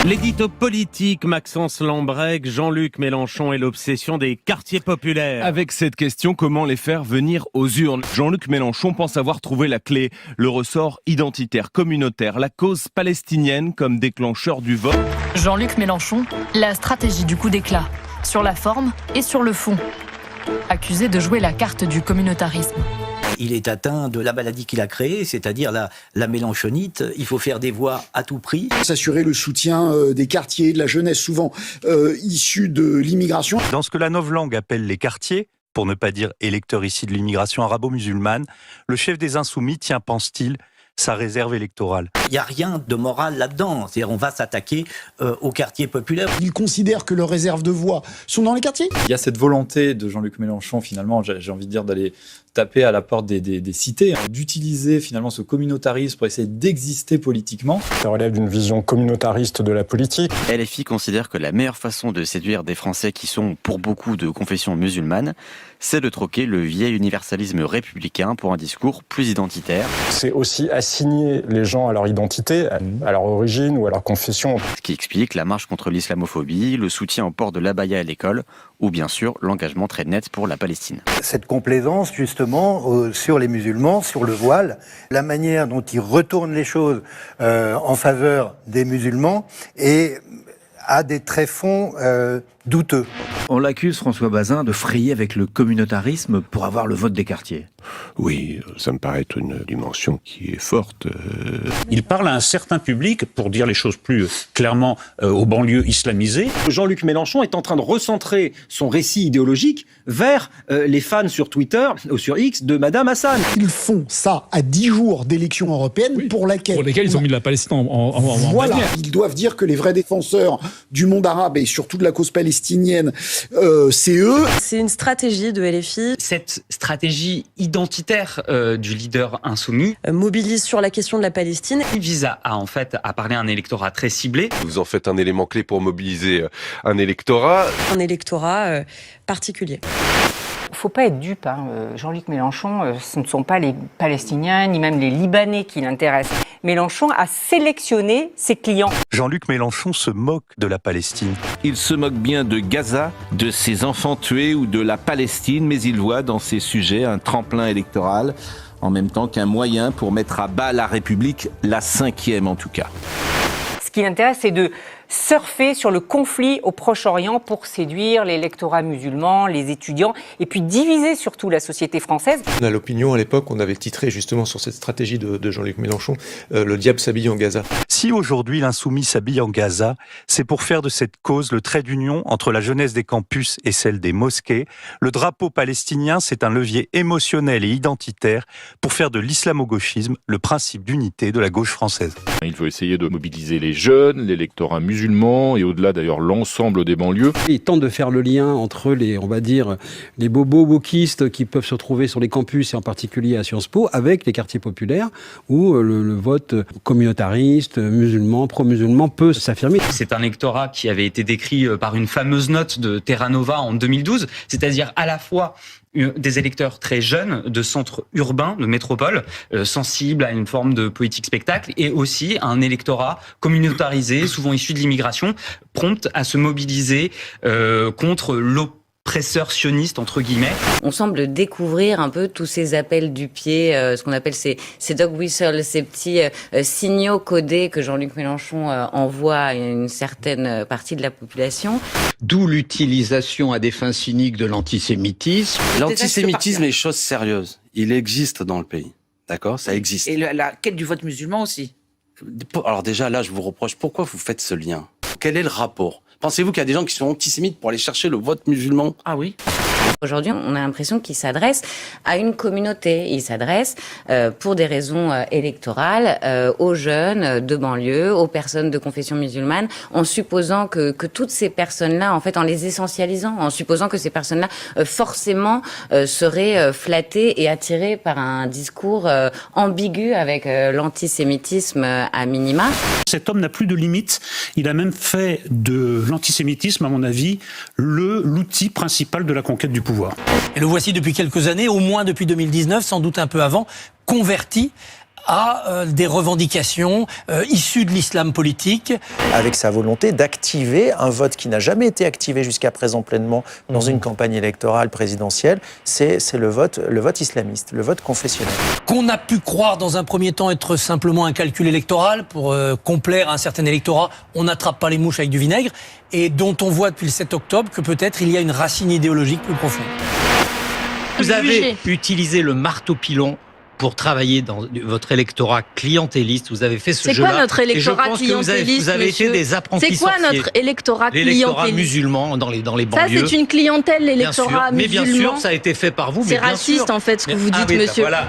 L'édito politique, Maxence Lambrec, Jean-Luc Mélenchon et l'obsession des quartiers populaires. Avec cette question, comment les faire venir aux urnes ? Jean-Luc Mélenchon pense avoir trouvé la clé, le ressort identitaire, communautaire, la cause palestinienne comme déclencheur du vote. Jean-Luc Mélenchon, la stratégie du coup d'éclat, sur la forme et sur le fond. Accusé de jouer la carte du communautarisme. Il est atteint de la maladie qu'il a créée, c'est-à-dire la mélenchonite. Il faut faire des voix à tout prix. S'assurer le soutien des quartiers, de la jeunesse, souvent issue de l'immigration. Dans ce que la novlangue appelle les quartiers, pour ne pas dire électeurs issus de l'immigration arabo-musulmane, le chef des Insoumis tient, pense-t-il, sa réserve électorale. Il n'y a rien de moral là-dedans. C'est-à-dire on va s'attaquer aux quartiers populaires. Ils considèrent que leurs réserves de voix sont dans les quartiers. Il y a cette volonté de Jean-Luc Mélenchon, finalement, j'ai envie de dire, d'aller taper à la porte des cités, d'utiliser finalement ce communautarisme pour essayer d'exister politiquement. Ça relève d'une vision communautariste de la politique. LFI considère que la meilleure façon de séduire des Français qui sont pour beaucoup de confession musulmane, c'est de troquer le vieil universalisme républicain pour un discours plus identitaire. C'est aussi assigner les gens à leur identité, à leur origine ou à leur confession. Ce qui explique la marche contre l'islamophobie, le soutien au port de l'abaya à l'école ou bien sûr l'engagement très net pour la Palestine. Cette complaisance justement sur les musulmans, sur le voile, la manière dont ils retournent les choses en faveur des musulmans et a des tréfonds douteux. On l'accuse, François Bazin, de frayer avec le communautarisme pour avoir le vote des quartiers. Oui, ça me paraît être une dimension qui est forte. Il parle à un certain public, pour dire les choses plus clairement, aux banlieues islamisées. Jean-Luc Mélenchon est en train de recentrer son récit idéologique vers les fans sur Twitter ou sur X de Madame Hassan. Ils font ça à 10 jours d'élections européennes pour lesquelles ils ont mis la Palestine en voilà, bannière. Ils doivent dire que les vrais défenseurs du monde arabe et surtout de la cause palestinienne, c'est eux. C'est une stratégie de LFI. Cette stratégie identitaire du leader insoumis mobilise sur la question de la Palestine. Il vise à parler à un électorat très ciblé. Vous en faites un élément clé pour mobiliser un électorat. Un électorat particulier. Il ne faut pas être dupe. Jean-Luc Mélenchon, ce ne sont pas les Palestiniens ni même les Libanais qui l'intéressent. Mélenchon a sélectionné ses clients. Jean-Luc Mélenchon se moque de la Palestine. Il se moque bien de Gaza, de ses enfants tués ou de la Palestine, mais il voit dans ces sujets un tremplin électoral, en même temps qu'un moyen pour mettre à bas la République, la 5e en tout cas. Ce qui l'intéresse, c'est de surfer sur le conflit au Proche-Orient pour séduire l'électorat musulman, les étudiants, et puis diviser surtout la société française. À l'opinion, à l'époque, on avait titré justement sur cette stratégie de Jean-Luc Mélenchon, le diable s'habille en Gaza. Si aujourd'hui l'insoumis s'habille en Gaza, c'est pour faire de cette cause le trait d'union entre la jeunesse des campus et celle des mosquées. Le drapeau palestinien, c'est un levier émotionnel et identitaire pour faire de l'islamo-gauchisme le principe d'unité de la gauche française. Il faut essayer de mobiliser les jeunes, l'électorat musulman et au-delà d'ailleurs l'ensemble des banlieues. Il tente de faire le lien entre les bobos wokistes qui peuvent se retrouver sur les campus et en particulier à Sciences Po avec les quartiers populaires où le vote communautariste, musulman, pro-musulman peut s'affirmer. C'est un électorat qui avait été décrit par une fameuse note de Terra Nova en 2012, c'est-à-dire à la fois des électeurs très jeunes de centres urbains, de métropoles, sensibles à une forme de politique spectacle, et aussi un électorat communautarisé, souvent issu de l'immigration, prompt à se mobiliser contre l'oppresseur sioniste, entre guillemets. On semble découvrir un peu tous ces appels du pied, ce qu'on appelle ces dog whistles, ces petits signaux codés que Jean-Luc Mélenchon envoie à une certaine partie de la population. D'où l'utilisation à des fins cyniques de l'antisémitisme. L'antisémitisme est chose sérieuse. Il existe dans le pays. D'accord ? Ça existe. Et la quête du vote musulman aussi. Alors déjà, là, je vous reproche, pourquoi vous faites ce lien ? Quel est le rapport ? Pensez-vous qu'il y a des gens qui sont antisémites pour aller chercher le vote musulman ? Ah oui. Aujourd'hui, on a l'impression qu'il s'adresse à une communauté. Il s'adresse, pour des raisons électorales, aux jeunes de banlieue, aux personnes de confession musulmane, en supposant que toutes ces personnes-là, en fait, en les essentialisant, en supposant que ces personnes-là, forcément, seraient flattées et attirées par un discours ambigu avec l'antisémitisme à minima. Cet homme n'a plus de limites. Il a même fait de l'antisémitisme, à mon avis, l'outil principal de la conquête du pouvoir. Et le voici depuis quelques années, au moins depuis 2019, sans doute un peu avant, converti à des revendications issues de l'islam politique. Avec sa volonté d'activer un vote qui n'a jamais été activé jusqu'à présent pleinement dans une campagne électorale présidentielle, c'est le vote islamiste, le vote confessionnel. Qu'on a pu croire dans un premier temps être simplement un calcul électoral pour complaire à un certain électorat, on n'attrape pas les mouches avec du vinaigre, et dont on voit depuis le 7 octobre que peut-être il y a une racine idéologique plus profonde. Vous avez utilisé le marteau-pilon pour travailler dans votre électorat clientéliste. Vous avez fait ce jeu-là. C'est quoi notre électorat clientéliste, vous avez été des apprentis sorciers. C'est quoi notre électorat clientéliste? L'électorat musulman dans les banlieues. Ça, c'est une clientèle, l'électorat musulman. Mais bien sûr, ça a été fait par vous. C'est raciste, en fait, ce que vous dites, monsieur. Voilà.